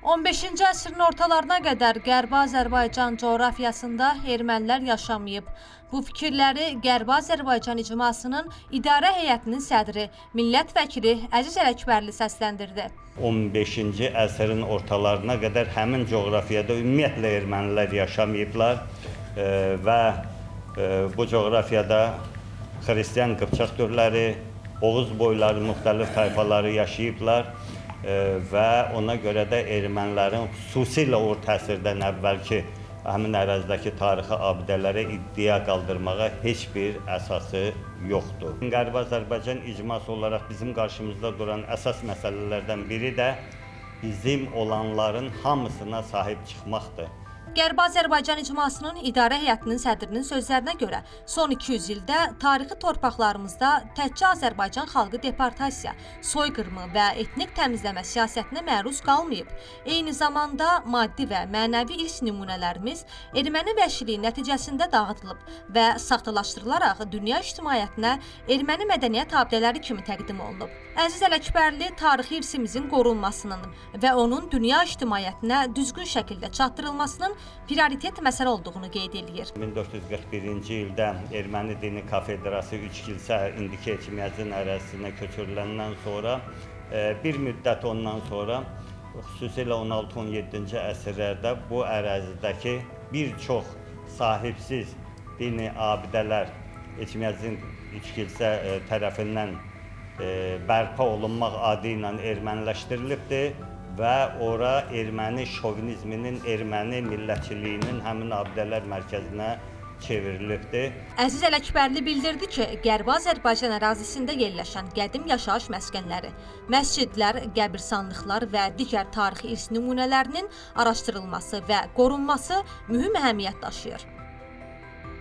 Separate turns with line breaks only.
15-ci əsrin ortalarına qədər Qərbi Azərbaycan coğrafiyasında ermənilər yaşamayıb. Bu fikirləri Qərbi Azərbaycan icmasının idarə heyətinin sədri, millət vəkili Əziz Ələkbərli səsləndirdi.
15-ci əsrin ortalarına qədər həmin coğrafiyada ümumiyyətlə ermənilər yaşamayıblar və bu coğrafiyada xristian Qıpçaq türləri, Oğuz boyları, müxtəlif tayfaları yaşayıblar. Və ona görə də ermənilərin xüsusilə orta əsrdən əvvəlki həmin ərazidəki tarixi abidələrə iddia qaldırmağa heç bir əsası yoxdur. Qərbi Azərbaycan icması olaraq bizim qarşımızda duran əsas məsələlərdən biri də bizim olanların hamısına sahib çıxmaqdır.
Qərbi Azərbaycan icmasının idarə heyətinin sədrinin sözlərinə görə son 200 ildə tarixi torpaqlarımızda təkcə Azərbaycan xalqı deportasiya, soyqırımı və etnik təmizləmə siyasətinə məruz qalmayıb. Eyni zamanda maddi və mənəvi irs nümunələrimiz erməni vəhşiliyi nəticəsində dağıdılıb və saxtalaşdırılaraq dünya ictimaiyyətinə erməni mədəniyyət abidələri kimi təqdim olunub. Əziz Ələkbərli tarixi irsimizin qorunmasının və onun dünya ictimaiyyətinə düzgün şəkildə çatdırılmasının prioritet məsələ olduğunu qeyd edir.
1441-ci ildə Erməni Dini Kafedrası 3 kilsə indiki Eçmiədzin ərazisinə köçürüləndən sonra bir müddət ondan sonra xüsusilə 16-17-ci əsrlərdə bu ərazidəki bir çox sahibsiz dini abidələr Eçmiədzin 3 kilsə tərəfindən bərpa olunmaq adı ilə erməniləşdirilibdir və ora erməni şovinizminin, erməni millətçiliyinin həmin abidələr mərkəzinə çevrilibdir.
Əziz Ələkbərli bildirdi ki, Qərbi Azərbaycan ərazisində yerləşən qədim yaşayış məskənləri, məscidlər, qəbirstanlıqlar və digər tarixi irs nümunələrinin araşdırılması və qorunması mühüm əhəmiyyət daşıyır.